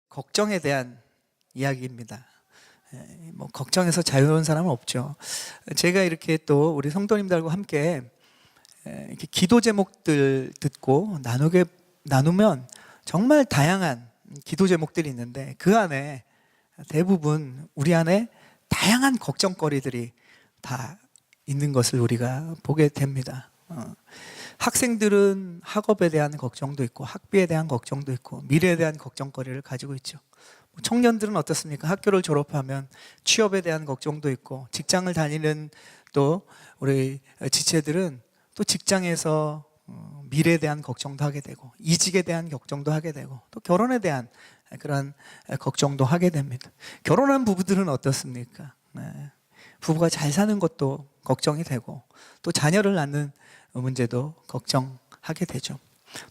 걱정에 대한 이야기입니다. 뭐 걱정해서 자유로운 사람은 없죠. 제가 이렇게 또 우리 성도님들과 함께 이렇게 기도 제목들 듣고 나누면 정말 다양한 기도 제목들이 있는데, 그 안에 대부분 우리 안에 다양한 걱정거리들이 다 있는 것을 우리가 보게 됩니다. 학생들은 학업에 대한 걱정도 있고, 학비에 대한 걱정도 있고, 미래에 대한 걱정거리를 가지고 있죠. 청년들은 어떻습니까? 학교를 졸업하면 취업에 대한 걱정도 있고, 직장을 다니는 또 우리 지체들은 또 직장에서 미래에 대한 걱정도 하게 되고, 이직에 대한 걱정도 하게 되고, 또 결혼에 대한 그런 걱정도 하게 됩니다. 결혼한 부부들은 어떻습니까? 부부가 잘 사는 것도 걱정이 되고, 또 자녀를 낳는 문제도 걱정하게 되죠.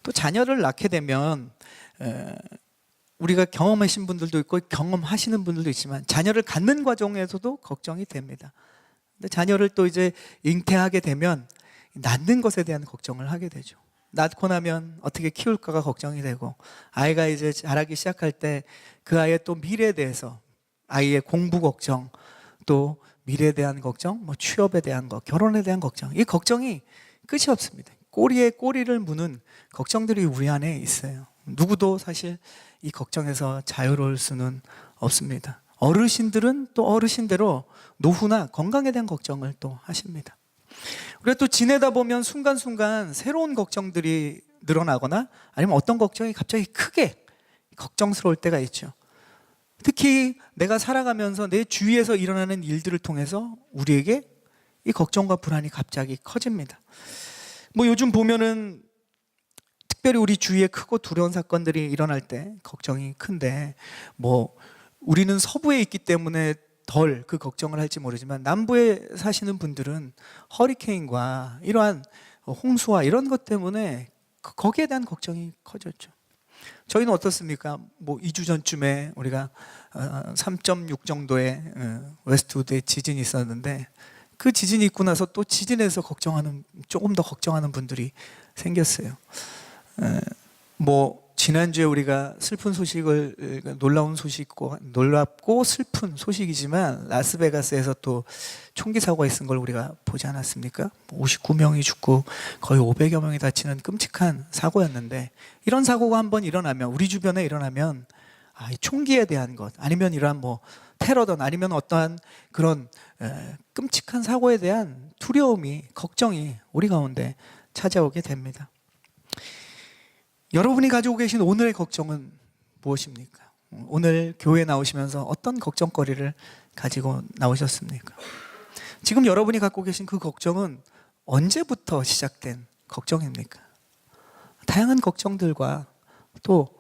또 자녀를 낳게 되면 우리가 경험하신 분들도 있고 경험하시는 분들도 있지만, 자녀를 갖는 과정에서도 걱정이 됩니다. 근데 자녀를 또 이제 잉태하게 되면 낳는 것에 대한 걱정을 하게 되죠. 낳고 나면 어떻게 키울까가 걱정이 되고, 아이가 이제 자라기 시작할 때 그 아이의 또 미래에 대해서, 아이의 공부 걱정, 또 미래에 대한 걱정, 뭐 취업에 대한 것, 결혼에 대한 걱정, 이 걱정이 끝이 없습니다. 꼬리에 꼬리를 무는 걱정들이 우리 안에 있어요. 누구도 사실 이 걱정에서 자유로울 수는 없습니다. 어르신들은 또 어르신대로 노후나 건강에 대한 걱정을 또 하십니다. 우리가 또 지내다 보면 순간순간 새로운 걱정들이 늘어나거나, 아니면 어떤 걱정이 갑자기 크게 걱정스러울 때가 있죠. 특히 내가 살아가면서 내 주위에서 일어나는 일들을 통해서 우리에게 이 걱정과 불안이 갑자기 커집니다. 뭐 요즘 보면은 특별히 우리 주위에 크고 두려운 사건들이 일어날 때 걱정이 큰데, 뭐 우리는 서부에 있기 때문에 덜 그 걱정을 할지 모르지만, 남부에 사시는 분들은 허리케인과 이러한 홍수와 이런 것 때문에 거기에 대한 걱정이 커졌죠. 저희는 어떻습니까? 뭐 2주 전쯤에 우리가 3.6 정도의 웨스트우드에 지진이 있었는데, 그 지진이 있고 나서 또 지진에서 조금 더 걱정하는 분들이 생겼어요. 뭐 지난주에 우리가 슬픈 소식을, 놀랍고 슬픈 소식이지만, 라스베가스에서 또 총기 사고가 있은 걸 우리가 보지 않았습니까? 59명이 죽고 거의 500여 명이 다치는 끔찍한 사고였는데, 이런 사고가 한번 일어나면, 우리 주변에 일어나면, 총기에 대한 것, 아니면 이러한 뭐 테러든, 아니면 어떠한 그런 끔찍한 사고에 대한 두려움이, 걱정이 우리 가운데 찾아오게 됩니다. 여러분이 가지고 계신 오늘의 걱정은 무엇입니까? 오늘 교회에 나오시면서 어떤 걱정거리를 가지고 나오셨습니까? 지금 여러분이 갖고 계신 그 걱정은 언제부터 시작된 걱정입니까? 다양한 걱정들과 또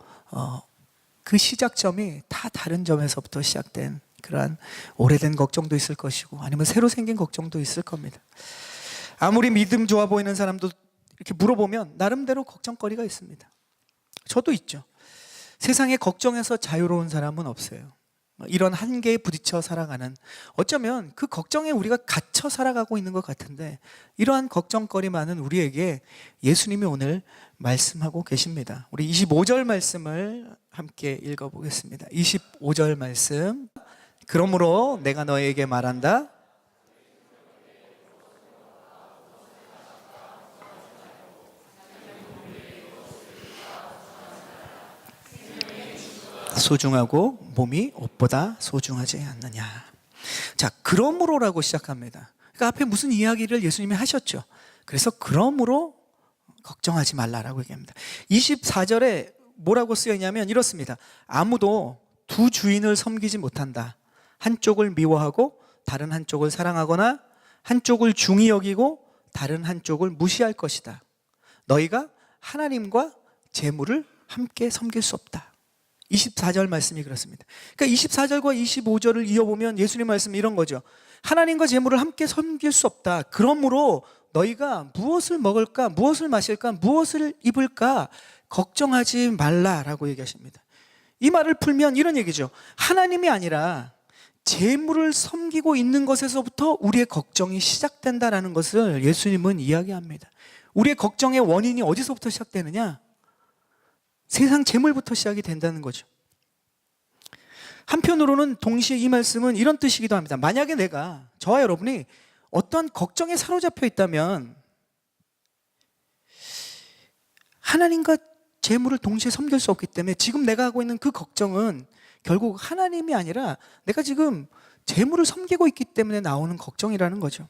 그 시작점이 다 다른 점에서부터 시작된 그러한 오래된 걱정도 있을 것이고, 아니면 새로 생긴 걱정도 있을 겁니다. 아무리 믿음 좋아 보이는 사람도 이렇게 물어보면 나름대로 걱정거리가 있습니다. 저도 있죠. 세상에 걱정에서 자유로운 사람은 없어요. 이런 한계에 부딪혀 살아가는, 어쩌면 그 걱정에 우리가 갇혀 살아가고 있는 것 같은데, 이러한 걱정거리 많은 우리에게 예수님이 오늘 말씀하고 계십니다. 우리 25절 말씀을 함께 읽어보겠습니다. 25절 말씀. 그러므로 내가 너에게 말한다. 소중하고 몸이 옷보다 소중하지 않느냐. 자, 그러므로라고 시작합니다. 그러니까 앞에 무슨 이야기를 예수님이 하셨죠. 그래서 그러므로 걱정하지 말라라고 얘기합니다. 24절에 뭐라고 쓰여 있냐면 이렇습니다. 아무도 두 주인을 섬기지 못한다. 한쪽을 미워하고 다른 한쪽을 사랑하거나, 한쪽을 중히 여기고 다른 한쪽을 무시할 것이다. 너희가 하나님과 재물을 함께 섬길 수 없다. 24절 말씀이 그렇습니다. 그러니까 24절과 25절을 이어보면 예수님 말씀이 이런 거죠. 하나님과 재물을 함께 섬길 수 없다. 그러므로 너희가 무엇을 먹을까, 무엇을 마실까, 무엇을 입을까 걱정하지 말라라고 얘기하십니다. 이 말을 풀면 이런 얘기죠. 하나님이 아니라 재물을 섬기고 있는 것에서부터 우리의 걱정이 시작된다라는 것을 예수님은 이야기합니다. 우리의 걱정의 원인이 어디서부터 시작되느냐? 세상 재물부터 시작이 된다는 거죠. 한편으로는 동시에 이 말씀은 이런 뜻이기도 합니다. 만약에 내가, 저와 여러분이 어떠한 걱정에 사로잡혀 있다면 하나님과 재물을 동시에 섬길 수 없기 때문에 지금 내가 하고 있는 그 걱정은 결국 하나님이 아니라 내가 지금 재물을 섬기고 있기 때문에 나오는 걱정이라는 거죠.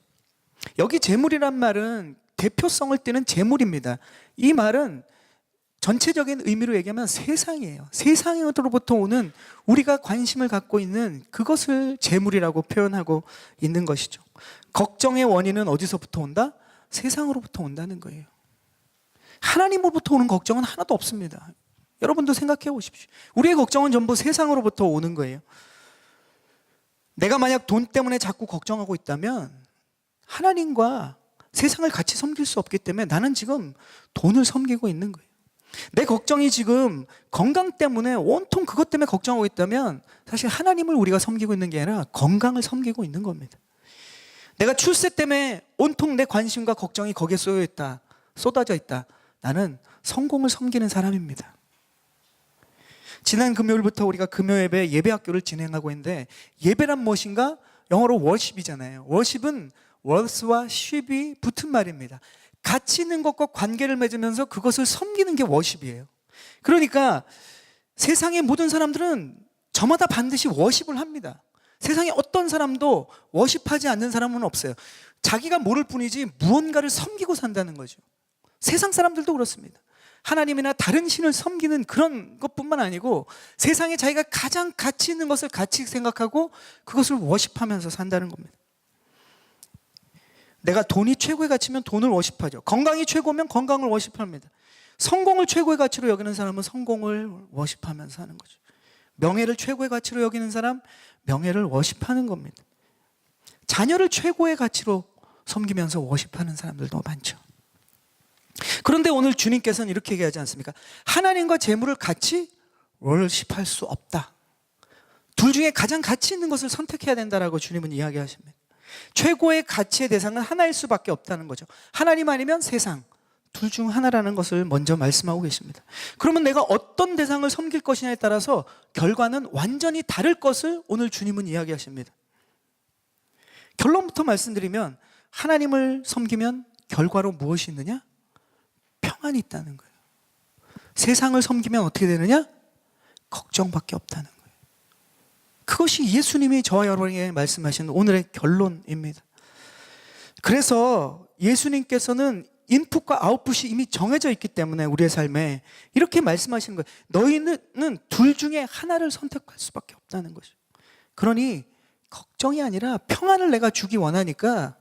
여기 재물이란 말은 대표성을 띠는 재물입니다. 이 말은 전체적인 의미로 얘기하면 세상이에요. 세상으로부터 오는 우리가 관심을 갖고 있는 그것을 재물이라고 표현하고 있는 것이죠. 걱정의 원인은 어디서부터 온다? 세상으로부터 온다는 거예요. 하나님으로부터 오는 걱정은 하나도 없습니다. 여러분도 생각해 보십시오. 우리의 걱정은 전부 세상으로부터 오는 거예요. 내가 만약 돈 때문에 자꾸 걱정하고 있다면 하나님과 세상을 같이 섬길 수 없기 때문에 나는 지금 돈을 섬기고 있는 거예요. 내 걱정이 지금 건강 때문에 온통 그것 때문에 걱정하고 있다면 사실 하나님을 우리가 섬기고 있는 게 아니라 건강을 섬기고 있는 겁니다. 내가 출세 때문에 온통 내 관심과 걱정이 거기에 쏟아져 있다. 나는 성공을 섬기는 사람입니다. 지난 금요일부터 우리가 금요예배 예배학교를 진행하고 있는데 예배란 무엇인가? 영어로 worship이잖아요. worship은 worth와 ship이 붙은 말입니다. 가치 있는 것과 관계를 맺으면서 그것을 섬기는 게 worship이에요. 그러니까 세상의 모든 사람들은 저마다 반드시 worship을 합니다. 세상에 어떤 사람도 worship하지 않는 사람은 없어요. 자기가 모를 뿐이지 무언가를 섬기고 산다는 거죠. 세상 사람들도 그렇습니다. 하나님이나 다른 신을 섬기는 그런 것뿐만 아니고 세상에 자기가 가장 가치 있는 것을 가치 생각하고 그것을 워십하면서 산다는 겁니다. 내가 돈이 최고의 가치면 돈을 워십하죠. 건강이 최고면 건강을 워십합니다. 성공을 최고의 가치로 여기는 사람은 성공을 워십하면서 하는 거죠. 명예를 최고의 가치로 여기는 사람, 명예를 워십하는 겁니다. 자녀를 최고의 가치로 섬기면서 워십하는 사람들도 많죠. 그런데 오늘 주님께서는 이렇게 얘기하지 않습니까? 하나님과 재물을 같이 워십할 수 없다. 둘 중에 가장 가치 있는 것을 선택해야 된다라고 주님은 이야기하십니다. 최고의 가치의 대상은 하나일 수밖에 없다는 거죠. 하나님 아니면 세상, 둘 중 하나라는 것을 먼저 말씀하고 계십니다. 그러면 내가 어떤 대상을 섬길 것이냐에 따라서 결과는 완전히 다를 것을 오늘 주님은 이야기하십니다. 결론부터 말씀드리면 하나님을 섬기면 결과로 무엇이 있느냐? 평안이 있다는 거예요. 세상을 섬기면 어떻게 되느냐? 걱정밖에 없다는 거예요. 그것이 예수님이 저와 여러분에게 말씀하신 오늘의 결론입니다. 그래서 예수님께서는 인풋과 아웃풋이 이미 정해져 있기 때문에 우리의 삶에 이렇게 말씀하시는 거예요. 너희는 둘 중에 하나를 선택할 수밖에 없다는 거죠. 그러니 걱정이 아니라 평안을 내가 주기 원하니까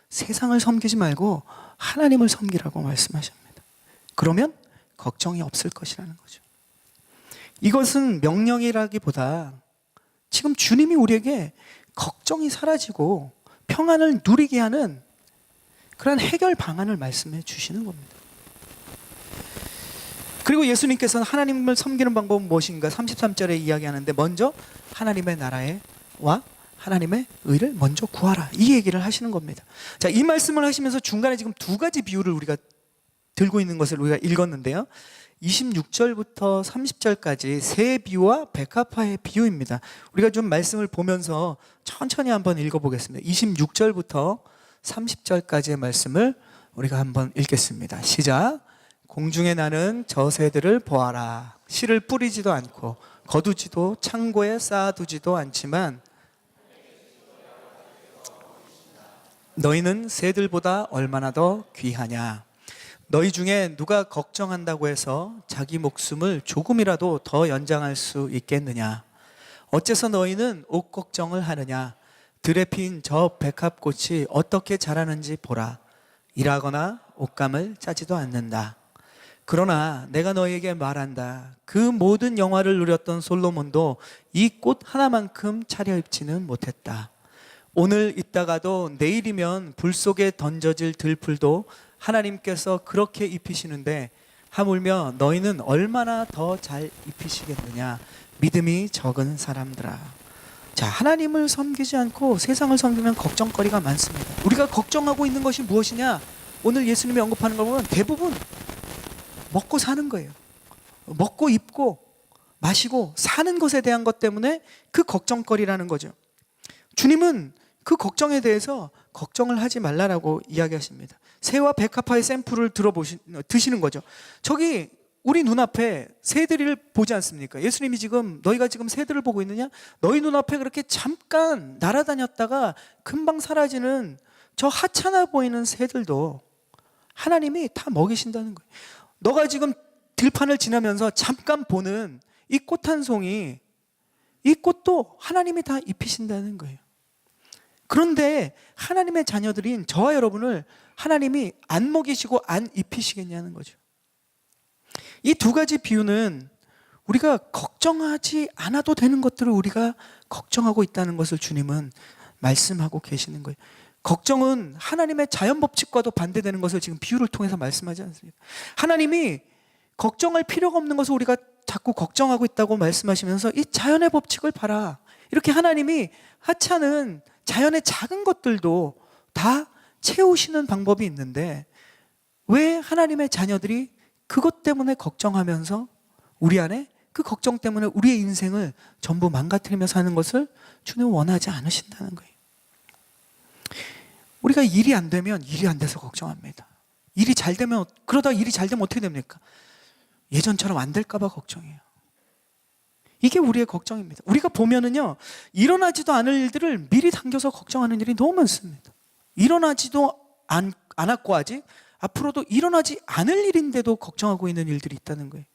세상을 섬기지 말고 하나님을 섬기라고 말씀하십니다. 그러면 걱정이 없을 것이라는 거죠. 이것은 명령이라기보다 지금 주님이 우리에게 걱정이 사라지고 평안을 누리게 하는 그런 해결 방안을 말씀해 주시는 겁니다. 그리고 예수님께서는 하나님을 섬기는 방법은 무엇인가 33절에 이야기하는데 먼저 하나님의 나라와 하나님의 의를 먼저 구하라, 이 얘기를 하시는 겁니다. 자, 이 말씀을 하시면서 중간에 지금 두 가지 비유를 우리가 들고 있는 것을 우리가 읽었는데요. 26절부터 30절까지 새 비유와 백합화의 비유입니다. 우리가 좀 말씀을 보면서 천천히 한번 읽어보겠습니다. 26절부터 30절까지의 말씀을 우리가 한번 읽겠습니다. 시작. 공중에 나는 저 새들을 보아라. 씨를 뿌리지도 않고 거두지도 창고에 쌓아두지도 않지만 너희는 새들보다 얼마나 더 귀하냐. 너희 중에 누가 걱정한다고 해서 자기 목숨을 조금이라도 더 연장할 수 있겠느냐. 어째서 너희는 옷 걱정을 하느냐. 들에 핀 저 백합꽃이 어떻게 자라는지 보라. 일하거나 옷감을 짜지도 않는다. 그러나 내가 너희에게 말한다. 그 모든 영화를 누렸던 솔로몬도 이 꽃 하나만큼 차려입지는 못했다. 오늘 있다가도 내일이면 불 속에 던져질 들풀도 하나님께서 그렇게 입히시는데 하물며 너희는 얼마나 더 잘 입히시겠느냐. 믿음이 적은 사람들아. 자, 하나님을 섬기지 않고 세상을 섬기면 걱정거리가 많습니다. 우리가 걱정하고 있는 것이 무엇이냐? 오늘 예수님이 언급하는 걸 보면 대부분 먹고 사는 거예요. 먹고 입고 마시고 사는 것에 대한 것 때문에 그 걱정거리라는 거죠. 주님은 그 걱정에 대해서 걱정을 하지 말라라고 이야기하십니다. 새와 백합화의 샘플을 드시는 거죠. 저기 우리 눈앞에 새들을 보지 않습니까? 예수님이 지금 너희가 지금 새들을 보고 있느냐? 너희 눈앞에 그렇게 잠깐 날아다녔다가 금방 사라지는 저 하찮아 보이는 새들도 하나님이 다 먹이신다는 거예요. 너가 지금 들판을 지나면서 잠깐 보는 이 꽃 한 송이, 이 꽃도 하나님이 다 입히신다는 거예요. 그런데 하나님의 자녀들인 저와 여러분을 하나님이 안 먹이시고 안 입히시겠냐는 거죠. 이 두 가지 비유는 우리가 걱정하지 않아도 되는 것들을 우리가 걱정하고 있다는 것을 주님은 말씀하고 계시는 거예요. 걱정은 하나님의 자연 법칙과도 반대되는 것을 지금 비유를 통해서 말씀하지 않습니까? 하나님이 걱정할 필요가 없는 것을 우리가 자꾸 걱정하고 있다고 말씀하시면서 이 자연의 법칙을 봐라. 이렇게 하나님이 하찮은 자연의 작은 것들도 다 채우시는 방법이 있는데 왜 하나님의 자녀들이 그것 때문에 걱정하면서 우리 안에 그 걱정 때문에 우리의 인생을 전부 망가뜨리며 사는 것을 주님은 원하지 않으신다는 거예요. 우리가 일이 안 되면 일이 안 돼서 걱정합니다. 일이 잘 되면, 그러다 일이 잘 되면 어떻게 됩니까? 예전처럼 안 될까 봐 걱정해요. 이게 우리의 걱정입니다. 우리가 보면은요, 일어나지도 않을 일들을 미리 당겨서 걱정하는 일이 너무 많습니다. 일어나지도 않았고 아직 앞으로도 일어나지 않을 일인데도 걱정하고 있는 일들이 있다는 거예요.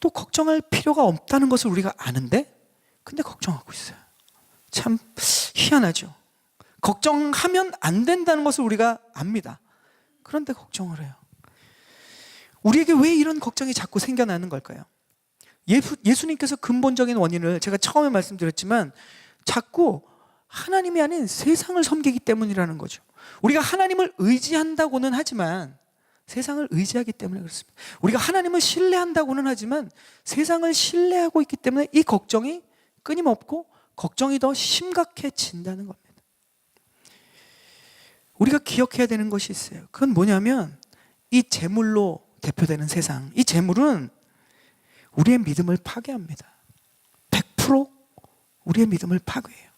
또 걱정할 필요가 없다는 것을 우리가 아는데 근데 걱정하고 있어요. 참 희한하죠. 걱정하면 안 된다는 것을 우리가 압니다. 그런데 걱정을 해요. 우리에게 왜 이런 걱정이 자꾸 생겨나는 걸까요? 예수님께서 근본적인 원인을 제가 처음에 말씀드렸지만 자꾸 하나님이 아닌 세상을 섬기기 때문이라는 거죠. 우리가 하나님을 의지한다고는 하지만 세상을 의지하기 때문에 그렇습니다. 우리가 하나님을 신뢰한다고는 하지만 세상을 신뢰하고 있기 때문에 이 걱정이 끊임없고 걱정이 더 심각해진다는 겁니다. 우리가 기억해야 되는 것이 있어요. 그건 뭐냐면 이 재물로 대표되는 세상, 이 재물은 우리의 믿음을 파괴합니다. 100% 우리의 믿음을 파괴해요.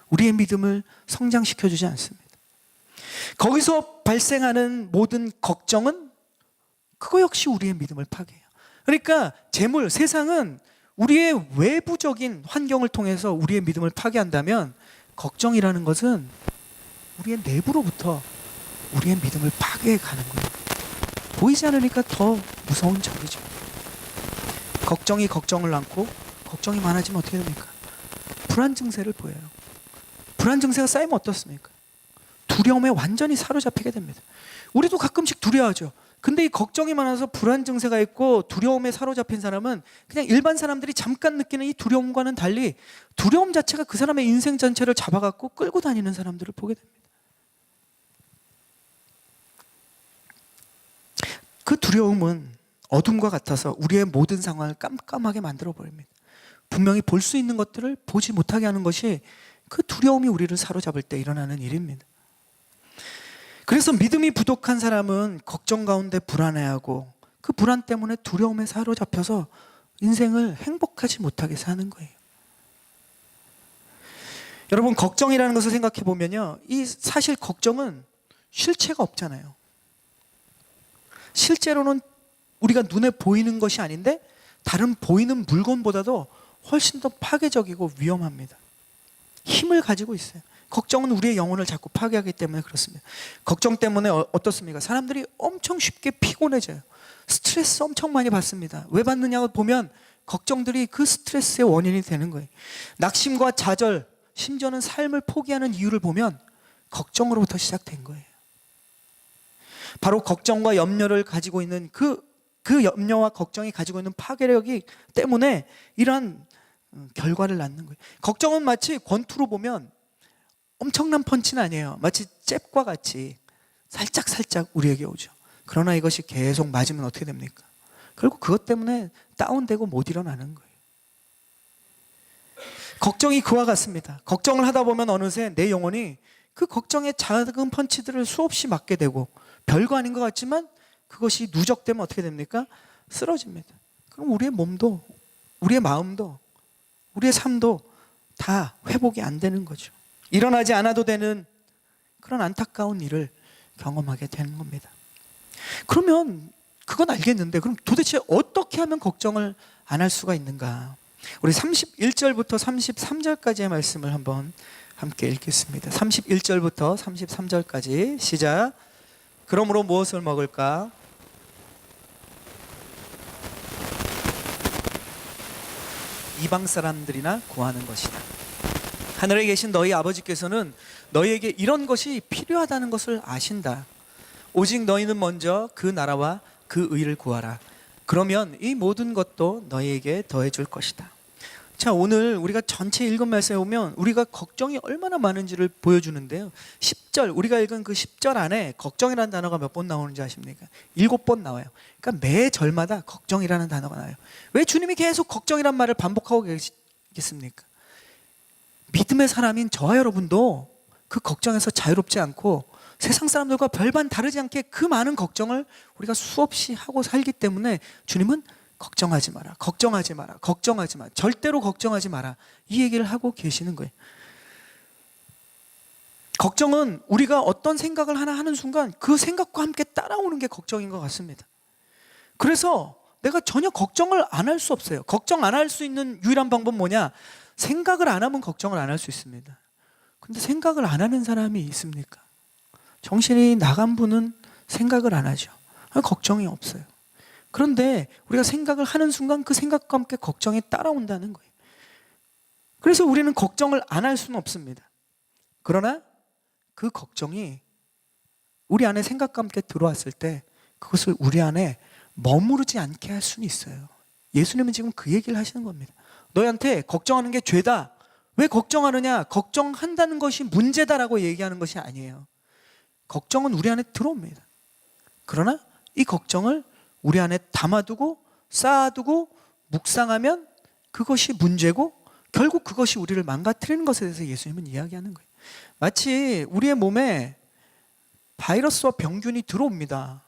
우리의 믿음을 성장시켜주지 않습니다. 거기서 발생하는 모든 걱정은 그거 역시 우리의 믿음을 파괴해요. 그러니까 재물, 세상은 우리의 외부적인 환경을 통해서 우리의 믿음을 파괴한다면 걱정이라는 것은 우리의 내부로부터 우리의 믿음을 파괴해 가는 거예요. 보이지 않으니까 더 무서운 적이죠. 걱정이 걱정을 안고 걱정이 많아지면 어떻게 됩니까? 불안 증세를 보여요. 불안 증세가 쌓이면 어떻습니까? 두려움에 완전히 사로잡히게 됩니다. 우리도 가끔씩 두려워하죠. 근데 이 걱정이 많아서 불안 증세가 있고 두려움에 사로잡힌 사람은 그냥 일반 사람들이 잠깐 느끼는 이 두려움과는 달리 두려움 자체가 그 사람의 인생 전체를 잡아갖고 끌고 다니는 사람들을 보게 됩니다. 그 두려움은 어둠과 같아서 우리의 모든 상황을 깜깜하게 만들어 버립니다. 분명히 볼 수 있는 것들을 보지 못하게 하는 것이 그 두려움이 우리를 사로잡을 때 일어나는 일입니다. 그래서 믿음이 부족한 사람은 걱정 가운데 불안해하고 그 불안 때문에 두려움에 사로잡혀서 인생을 행복하지 못하게 사는 거예요. 여러분, 걱정이라는 것을 생각해 보면요, 이 사실 걱정은 실체가 없잖아요. 실제로는 우리가 눈에 보이는 것이 아닌데 다른 보이는 물건보다도 훨씬 더 파괴적이고 위험합니다. 힘을 가지고 있어요. 걱정은 우리의 영혼을 자꾸 파괴하기 때문에 그렇습니다. 걱정 때문에 어떻습니까? 사람들이 엄청 쉽게 피곤해져요. 스트레스 엄청 많이 받습니다. 왜 받느냐고 보면 걱정들이 그 스트레스의 원인이 되는 거예요. 낙심과 좌절, 심지어는 삶을 포기하는 이유를 보면 걱정으로부터 시작된 거예요. 바로 걱정과 염려를 가지고 있는 그 염려와 걱정이 가지고 있는 파괴력이 때문에 이러한 결과를 낳는 거예요. 걱정은 마치 권투로 보면 엄청난 펀치는 아니에요. 마치 잽과 같이 살짝 우리에게 오죠. 그러나 이것이 계속 맞으면 어떻게 됩니까? 결국 그것 때문에 다운되고 못 일어나는 거예요. 걱정이 그와 같습니다. 걱정을 하다 보면 어느새 내 영혼이 그 걱정의 작은 펀치들을 수없이 맞게 되고 별거 아닌 것 같지만 그것이 누적되면 어떻게 됩니까? 쓰러집니다. 그럼 우리의 몸도, 우리의 마음도, 우리의 삶도 다 회복이 안 되는 거죠. 일어나지 않아도 되는 그런 안타까운 일을 경험하게 되는 겁니다. 그러면 그건 알겠는데 그럼 도대체 어떻게 하면 걱정을 안 할 수가 있는가? 우리 31절부터 33절까지의 말씀을 한번 함께 읽겠습니다. 31절부터 33절까지 시작. 그러므로 무엇을 먹을까? 이방 사람들이나 구하는 것이다. 하늘에 계신 너희 아버지께서는 너희에게 이런 것이 필요하다는 것을 아신다. 오직 너희는 먼저 그 나라와 그 의를 구하라. 그러면 이 모든 것도 너희에게 더해줄 것이다. 자, 오늘 우리가 전체 읽은 말씀에 보면 우리가 걱정이 얼마나 많은지를 보여주는데요. 10절, 우리가 읽은 그 10절 안에 걱정이라는 단어가 몇 번 나오는지 아십니까? 7번 나와요. 그러니까 매 절마다 걱정이라는 단어가 나와요. 왜 주님이 계속 걱정이란 말을 반복하고 계시겠습니까? 믿음의 사람인 저와 여러분도 그 걱정에서 자유롭지 않고 세상 사람들과 별반 다르지 않게 그 많은 걱정을 우리가 수없이 하고 살기 때문에 주님은 걱정하지 마라, 걱정하지 마라, 걱정하지 마라, 절대로 걱정하지 마라, 이 얘기를 하고 계시는 거예요. 걱정은 우리가 어떤 생각을 하나 하는 순간 그 생각과 함께 따라오는 게 걱정인 것 같습니다. 그래서 내가 전혀 걱정을 안 할 수 없어요. 걱정 안 할 수 있는 유일한 방법은 뭐냐? 생각을 안 하면 걱정을 안 할 수 있습니다. 근데 생각을 안 하는 사람이 있습니까? 정신이 나간 분은 생각을 안 하죠. 걱정이 없어요. 그런데 우리가 생각을 하는 순간 그 생각과 함께 걱정이 따라온다는 거예요. 그래서 우리는 걱정을 안 할 수는 없습니다. 그러나 그 걱정이 우리 안에 생각과 함께 들어왔을 때 그것을 우리 안에 머무르지 않게 할 수는 있어요. 예수님은 지금 그 얘기를 하시는 겁니다. 너희한테 걱정하는 게 죄다. 왜 걱정하느냐? 걱정한다는 것이 문제다라고 얘기하는 것이 아니에요. 걱정은 우리 안에 들어옵니다. 그러나 이 걱정을 우리 안에 담아두고 쌓아두고 묵상하면 그것이 문제고 결국 그것이 우리를 망가뜨리는 것에 대해서 예수님은 이야기하는 거예요. 마치 우리의 몸에 바이러스와 병균이 들어옵니다.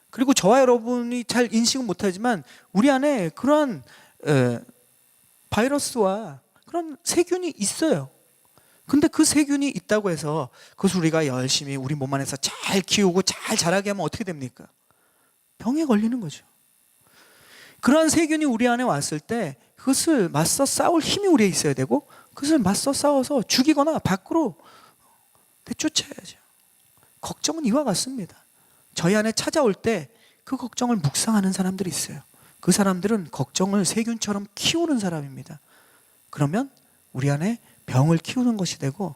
그리고 저와 여러분이 잘 인식은 못하지만 우리 안에 그러한 바이러스와 그런 세균이 있어요. 근데 그 세균이 있다고 해서 그것을 우리가 열심히 우리 몸 안에서 잘 키우고 잘 자라게 하면 어떻게 됩니까? 병에 걸리는 거죠. 그러한 세균이 우리 안에 왔을 때 그것을 맞서 싸울 힘이 우리에 있어야 되고 그것을 맞서 싸워서 죽이거나 밖으로 내쫓아야죠. 걱정은 이와 같습니다. 저희 안에 찾아올 때 그 걱정을 묵상하는 사람들이 있어요. 그 사람들은 걱정을 세균처럼 키우는 사람입니다. 그러면 우리 안에 병을 키우는 것이 되고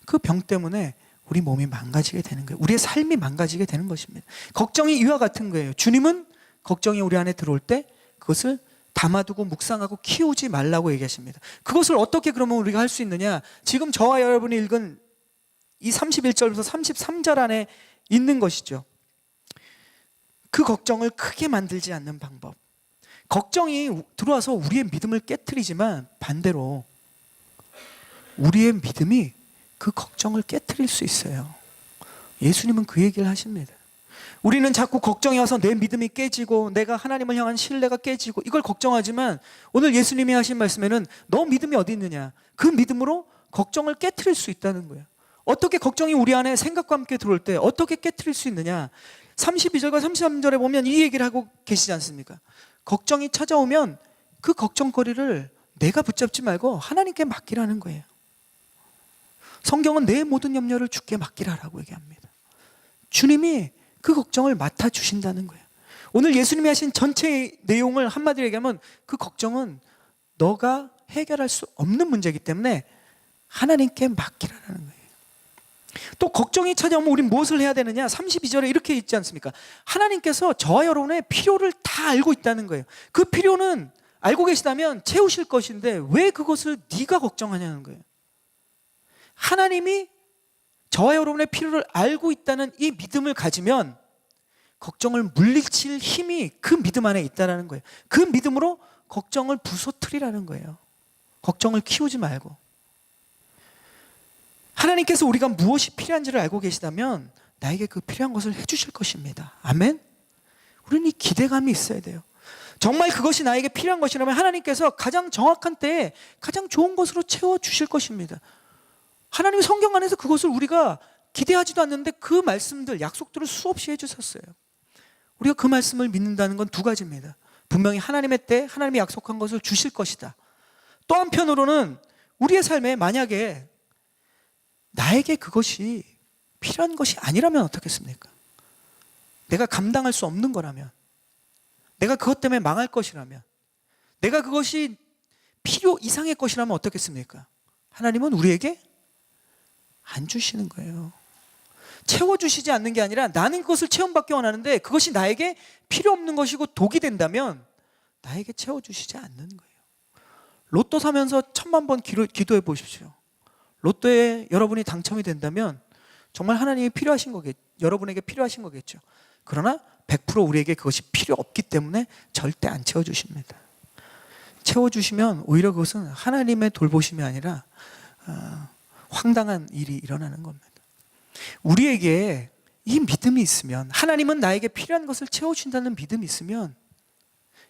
그 병 때문에 우리 몸이 망가지게 되는 거예요. 우리의 삶이 망가지게 되는 것입니다. 걱정이 이와 같은 거예요. 주님은 걱정이 우리 안에 들어올 때 그것을 담아두고 묵상하고 키우지 말라고 얘기하십니다. 그것을 어떻게 그러면 우리가 할 수 있느냐? 지금 저와 여러분이 읽은 이 31절부터 33절 안에 있는 것이죠. 그 걱정을 크게 만들지 않는 방법. 걱정이 들어와서 우리의 믿음을 깨트리지만 반대로 우리의 믿음이 그 걱정을 깨트릴 수 있어요. 예수님은 그 얘기를 하십니다. 우리는 자꾸 걱정이 와서 내 믿음이 깨지고 내가 하나님을 향한 신뢰가 깨지고 이걸 걱정하지만 오늘 예수님이 하신 말씀에는 너 믿음이 어디 있느냐? 그 믿음으로 걱정을 깨트릴 수 있다는 거예요. 어떻게 걱정이 우리 안에 생각과 함께 들어올 때 어떻게 깨트릴 수 있느냐? 32절과 33절에 보면 이 얘기를 하고 계시지 않습니까? 걱정이 찾아오면 그 걱정거리를 내가 붙잡지 말고 하나님께 맡기라는 거예요. 성경은 내 모든 염려를 주께 맡기라라고 얘기합니다. 주님이 그 걱정을 맡아주신다는 거예요. 오늘 예수님이 하신 전체 내용을 한마디로 얘기하면 그 걱정은 너가 해결할 수 없는 문제이기 때문에 하나님께 맡기라는 거예요. 또 걱정이 찾아오면 우린 무엇을 해야 되느냐? 32절에 이렇게 있지 않습니까? 하나님께서 저와 여러분의 필요를 다 알고 있다는 거예요. 그 필요는 알고 계시다면 채우실 것인데 왜 그것을 네가 걱정하냐는 거예요. 하나님이 저와 여러분의 필요를 알고 있다는 이 믿음을 가지면 걱정을 물리칠 힘이 그 믿음 안에 있다는 거예요. 그 믿음으로 걱정을 부서뜨리라는 거예요. 걱정을 키우지 말고. 하나님께서 우리가 무엇이 필요한지를 알고 계시다면 나에게 그 필요한 것을 해주실 것입니다. 아멘? 우리는 이 기대감이 있어야 돼요. 정말 그것이 나에게 필요한 것이라면 하나님께서 가장 정확한 때에 가장 좋은 것으로 채워주실 것입니다. 하나님이 성경 안에서 그것을 우리가 기대하지도 않는데 그 말씀들, 약속들을 수없이 해주셨어요. 우리가 그 말씀을 믿는다는 건 두 가지입니다. 분명히 하나님의 때 하나님이 약속한 것을 주실 것이다. 또 한편으로는 우리의 삶에 만약에 나에게 그것이 필요한 것이 아니라면 어떻겠습니까? 내가 감당할 수 없는 거라면, 내가 그것 때문에 망할 것이라면, 내가 그것이 필요 이상의 것이라면 어떻겠습니까? 하나님은 우리에게 안 주시는 거예요. 채워주시지 않는 게 아니라 나는 그것을 체험받기 원하는데 그것이 나에게 필요 없는 것이고 독이 된다면 나에게 채워주시지 않는 거예요. 로또 사면서 1000만 번 기도해 보십시오. 로또에 여러분이 당첨이 된다면 정말 하나님이 필요하신 거겠죠. 여러분에게 필요하신 거겠죠. 그러나 100% 우리에게 그것이 필요 없기 때문에 절대 안 채워주십니다. 채워주시면 오히려 그것은 하나님의 돌보심이 아니라 황당한 일이 일어나는 겁니다. 우리에게 이 믿음이 있으면, 하나님은 나에게 필요한 것을 채워준다는 믿음이 있으면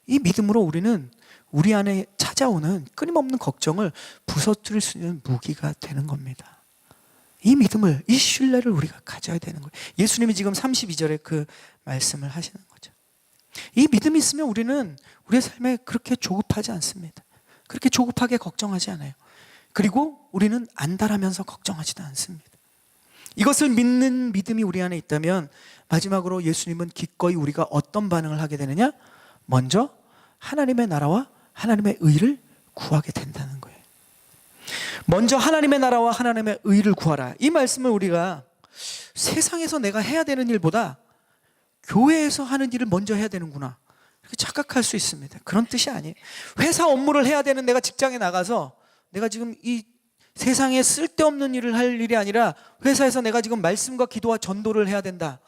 이 믿음으로 우리는 우리 안에 찾아오는 끊임없는 걱정을 부서뜨릴 수 있는 무기가 되는 겁니다. 이 믿음을, 이 신뢰를 우리가 가져야 되는 거예요. 예수님이 지금 32절에 그 말씀을 하시는 거죠. 이 믿음이 있으면 우리는 우리의 삶에 그렇게 조급하지 않습니다. 그렇게 조급하게 걱정하지 않아요. 그리고 우리는 안달하면서 걱정하지도 않습니다. 이것을 믿는 믿음이 우리 안에 있다면 마지막으로 예수님은 기꺼이 우리가 어떤 반응을 하게 되느냐? 먼저 하나님의 나라와 하나님의 의를 구하게 된다는 거예요. 먼저 하나님의 나라와 하나님의 의를 구하라. 이 말씀을 우리가 세상에서 내가 해야 되는 일보다 교회에서 하는 일을 먼저 해야 되는구나, 이렇게 착각할 수 있습니다. 그런 뜻이 아니에요. 회사 업무를 해야 되는 내가 직장에 나가서 내가 지금 이 세상에 쓸데없는 일을 할 일이 아니라 회사에서 내가 지금 말씀과 기도와 전도를 해야 된다.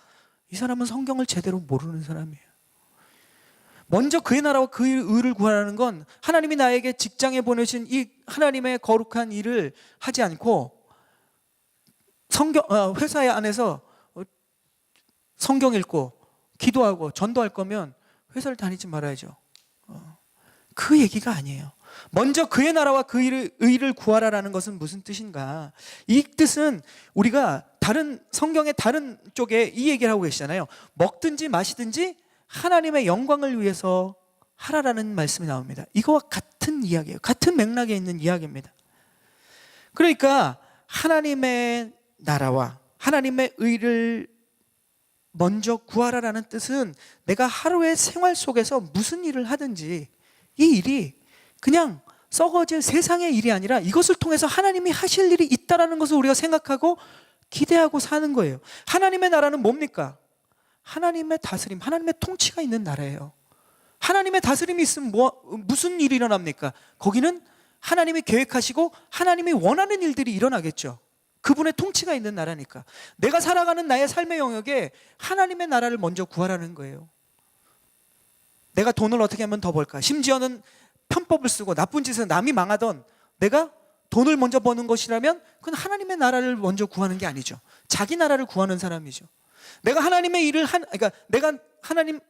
이 사람은 성경을 제대로 모르는 사람이에요. 먼저 그의 나라와 그의 의를 구하라는 건 하나님이 나에게 직장에 보내신 이 하나님의 거룩한 일을 하지 않고 회사 안에서 성경 읽고 기도하고 전도할 거면 회사를 다니지 말아야죠. 그 얘기가 아니에요. 먼저 그의 나라와 그의 의를 구하라라는 것은 무슨 뜻인가? 이 뜻은 우리가 성경의 다른 쪽에 이 얘기를 하고 계시잖아요. 먹든지 마시든지 하나님의 영광을 위해서 하라라는 말씀이 나옵니다. 이거와 같은 이야기예요. 같은 맥락에 있는 이야기입니다. 그러니까 하나님의 나라와 하나님의 의를 먼저 구하라라는 뜻은 내가 하루의 생활 속에서 무슨 일을 하든지 이 일이 그냥 썩어질 세상의 일이 아니라 이것을 통해서 하나님이 하실 일이 있다라는 것을 우리가 생각하고 기대하고 사는 거예요. 하나님의 나라는 뭡니까? 하나님의 다스림, 하나님의 통치가 있는 나라예요. 하나님의 다스림이 있으면 무슨 일이 일어납니까? 거기는 하나님이 계획하시고 하나님이 원하는 일들이 일어나겠죠. 그분의 통치가 있는 나라니까. 내가 살아가는 나의 삶의 영역에 하나님의 나라를 먼저 구하라는 거예요. 내가 돈을 어떻게 하면 더 벌까? 심지어는 편법을 쓰고 나쁜 짓을 남이 망하던 내가 돈을 먼저 버는 것이라면 그건 하나님의 나라를 먼저 구하는 게 아니죠. 자기 나라를 구하는 사람이죠. 내가 하나님의 일을 그러니까 내가 하나님의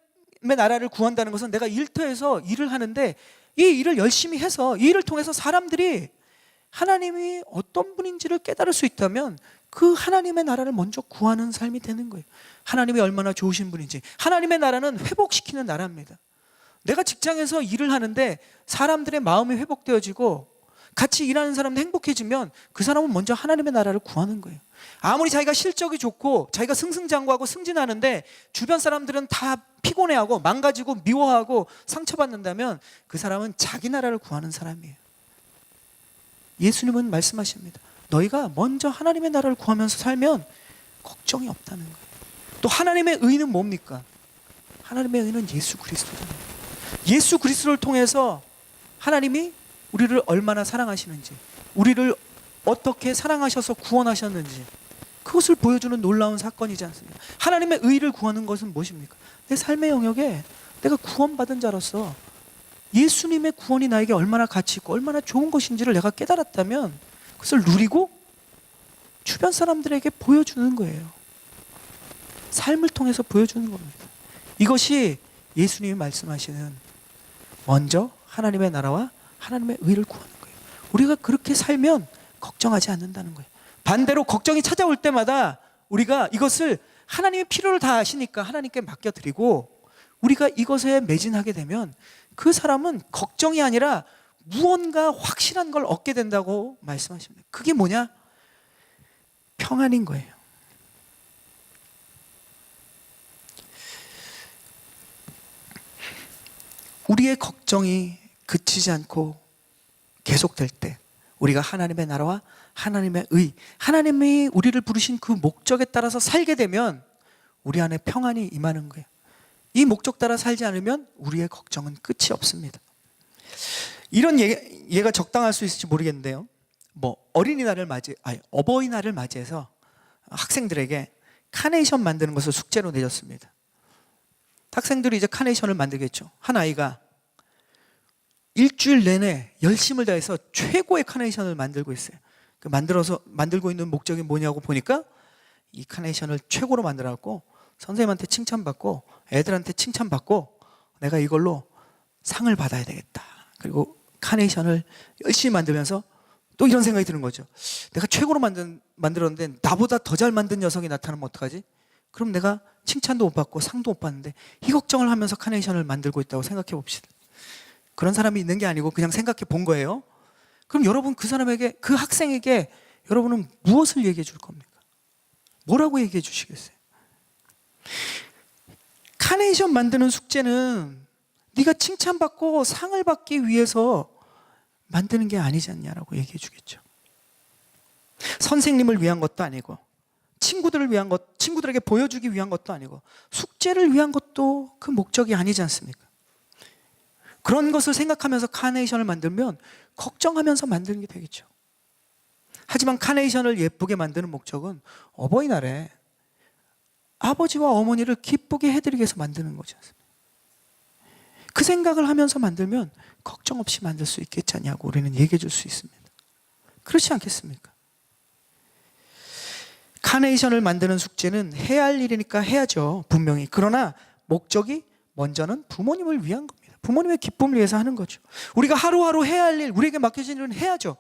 나라를 구한다는 것은 내가 일터에서 일을 하는데 이 일을 열심히 해서 이 일을 통해서 사람들이 하나님이 어떤 분인지를 깨달을 수 있다면 그 하나님의 나라를 먼저 구하는 삶이 되는 거예요. 하나님이 얼마나 좋으신 분인지. 하나님의 나라는 회복시키는 나라입니다. 내가 직장에서 일을 하는데 사람들의 마음이 회복되어지고 같이 일하는 사람도 행복해지면 그 사람은 먼저 하나님의 나라를 구하는 거예요. 아무리 자기가 실적이 좋고 자기가 승승장구하고 승진하는데 주변 사람들은 다 피곤해하고 망가지고 미워하고 상처받는다면 그 사람은 자기 나라를 구하는 사람이에요. 예수님은 말씀하십니다. 너희가 먼저 하나님의 나라를 구하면서 살면 걱정이 없다는 거예요. 또 하나님의 의는 뭡니까? 하나님의 의는 예수 그리스도잖아요. 예수 그리스도를 통해서 하나님이 우리를 얼마나 사랑하시는지, 우리를 어떻게 사랑하셔서 구원하셨는지 그것을 보여주는 놀라운 사건이지 않습니까? 하나님의 의를 구하는 것은 무엇입니까? 내 삶의 영역에 내가 구원받은 자로서 예수님의 구원이 나에게 얼마나 가치 있고 얼마나 좋은 것인지를 내가 깨달았다면 그것을 누리고 주변 사람들에게 보여주는 거예요. 삶을 통해서 보여주는 겁니다. 이것이 예수님이 말씀하시는 먼저 하나님의 나라와 하나님의 의를 구하는 거예요. 우리가 그렇게 살면 걱정하지 않는다는 거예요. 반대로 걱정이 찾아올 때마다 우리가 이것을 하나님의 필요를 다 아시니까 하나님께 맡겨드리고 우리가 이것에 매진하게 되면 그 사람은 걱정이 아니라 무언가 확실한 걸 얻게 된다고 말씀하십니다. 그게 뭐냐? 평안인 거예요. 우리의 걱정이 그치지 않고 계속될 때 우리가 하나님의 나라와 하나님의 의, 하나님이 우리를 부르신 그 목적에 따라서 살게 되면 우리 안에 평안이 임하는 거예요. 이 목적 따라 살지 않으면 우리의 걱정은 끝이 없습니다. 이런 예가 적당할 수 있을지 모르겠는데요. 어버이날을 맞이해서 학생들에게 카네이션 만드는 것을 숙제로 내줬습니다. 학생들이 이제 카네이션을 만들겠죠. 한 아이가 일주일 내내 열심을 다해서 최고의 카네이션을 만들고 있어요. 만들고 있는 목적이 뭐냐고 보니까 이 카네이션을 최고로 만들어갖고 선생님한테 칭찬받고 애들한테 칭찬받고 내가 이걸로 상을 받아야 되겠다. 그리고 카네이션을 열심히 만들면서 또 이런 생각이 드는 거죠. 내가 최고로 만들었는데 나보다 더 잘 만든 녀석이 나타나면 어떡하지? 그럼 내가 칭찬도 못 받고 상도 못 받는데 이 걱정을 하면서 카네이션을 만들고 있다고 생각해 봅시다. 그런 사람이 있는 게 아니고 그냥 생각해 본 거예요. 그럼 여러분 그 사람에게, 그 학생에게 여러분은 무엇을 얘기해 줄 겁니까? 뭐라고 얘기해 주시겠어요? 카네이션 만드는 숙제는 네가 칭찬받고 상을 받기 위해서 만드는 게 아니지 않냐라고 얘기해 주겠죠. 선생님을 위한 것도 아니고 친구들에게 보여주기 위한 것도 아니고 숙제를 위한 것도 그 목적이 아니지 않습니까? 그런 것을 생각하면서 카네이션을 만들면 걱정하면서 만드는 게 되겠죠. 하지만 카네이션을 예쁘게 만드는 목적은 어버이날에 아버지와 어머니를 기쁘게 해드리기 위해서 만드는 거지 않습니까? 그 생각을 하면서 만들면 걱정 없이 만들 수 있겠지 않냐고 우리는 얘기해 줄 수 있습니다. 그렇지 않겠습니까? 카네이션을 만드는 숙제는 해야 할 일이니까 해야죠, 분명히. 그러나 목적이 먼저는 부모님을 위한 겁니다. 부모님의 기쁨을 위해서 하는 거죠. 우리가 하루하루 해야 할 일, 우리에게 맡겨진 일은 해야죠.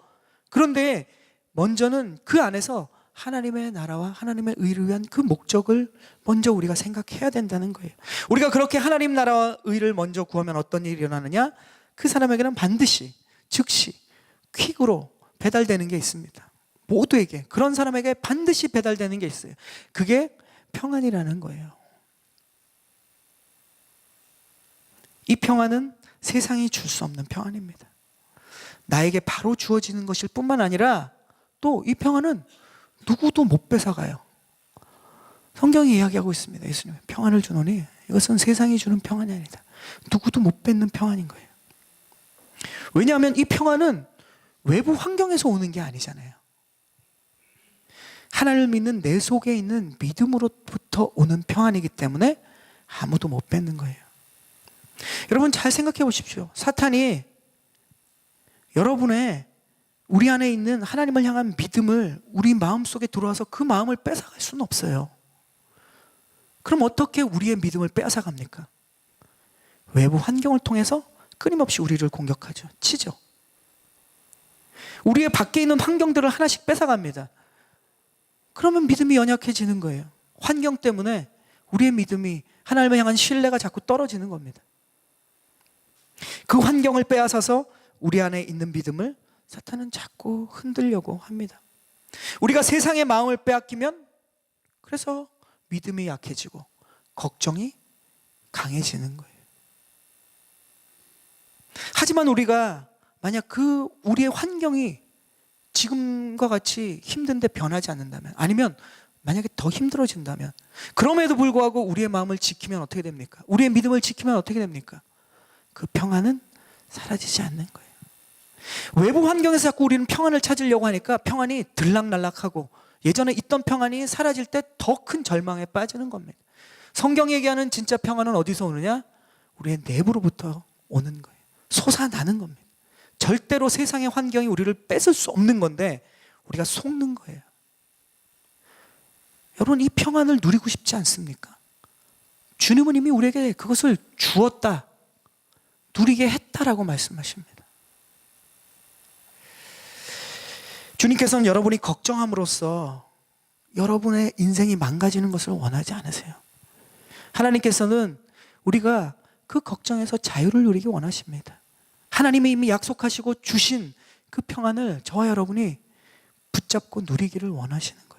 그런데 먼저는 그 안에서 하나님의 나라와 하나님의 의를 위한 그 목적을 먼저 우리가 생각해야 된다는 거예요. 우리가 그렇게 하나님 나라와 의를 먼저 구하면 어떤 일이 일어나느냐? 그 사람에게는 반드시 즉시 퀵으로 배달되는 게 있습니다. 모두에게, 그런 사람에게 반드시 배달되는 게 있어요. 그게 평안이라는 거예요. 이 평안은 세상이 줄 수 없는 평안입니다. 나에게 바로 주어지는 것일 뿐만 아니라 또 이 평안은 누구도 못 뺏어가요. 성경이 이야기하고 있습니다. 예수님, 평안을 주노니 이것은 세상이 주는 평안이 아니다. 누구도 못 뺏는 평안인 거예요. 왜냐하면 이 평안은 외부 환경에서 오는 게 아니잖아요. 하나님을 믿는 내 속에 있는 믿음으로부터 오는 평안이기 때문에 아무도 못 뺏는 거예요. 여러분 잘 생각해 보십시오. 사탄이 여러분의 우리 안에 있는 하나님을 향한 믿음을 우리 마음속에 들어와서 그 마음을 뺏어갈 수는 없어요. 그럼 어떻게 우리의 믿음을 뺏어갑니까? 외부 환경을 통해서 끊임없이 우리를 공격하죠. 치죠. 우리의 밖에 있는 환경들을 하나씩 뺏어갑니다. 그러면 믿음이 연약해지는 거예요. 환경 때문에 우리의 믿음이 하나님을 향한 신뢰가 자꾸 떨어지는 겁니다. 그 환경을 빼앗아서 우리 안에 있는 믿음을 사탄은 자꾸 흔들려고 합니다. 우리가 세상의 마음을 빼앗기면 그래서 믿음이 약해지고 걱정이 강해지는 거예요. 하지만 우리가 만약 우리의 환경이 지금과 같이 힘든데 변하지 않는다면, 아니면 만약에 더 힘들어진다면, 그럼에도 불구하고 우리의 마음을 지키면 어떻게 됩니까? 우리의 믿음을 지키면 어떻게 됩니까? 그 평안은 사라지지 않는 거예요. 외부 환경에서 자꾸 우리는 평안을 찾으려고 하니까 평안이 들락날락하고 예전에 있던 평안이 사라질 때 더 큰 절망에 빠지는 겁니다. 성경이 얘기하는 진짜 평안은 어디서 오느냐? 우리의 내부로부터 오는 거예요. 솟아나는 겁니다. 절대로 세상의 환경이 우리를 뺏을 수 없는 건데 우리가 속는 거예요. 여러분, 이 평안을 누리고 싶지 않습니까? 주님은 이미 우리에게 그것을 주었다. 누리게 했다라고 말씀하십니다. 주님께서는 여러분이 걱정함으로써 여러분의 인생이 망가지는 것을 원하지 않으세요. 하나님께서는 우리가 그 걱정에서 자유를 누리기 원하십니다. 하나님이 이미 약속하시고 주신 그 평안을 저와 여러분이 붙잡고 누리기를 원하시는 거예요.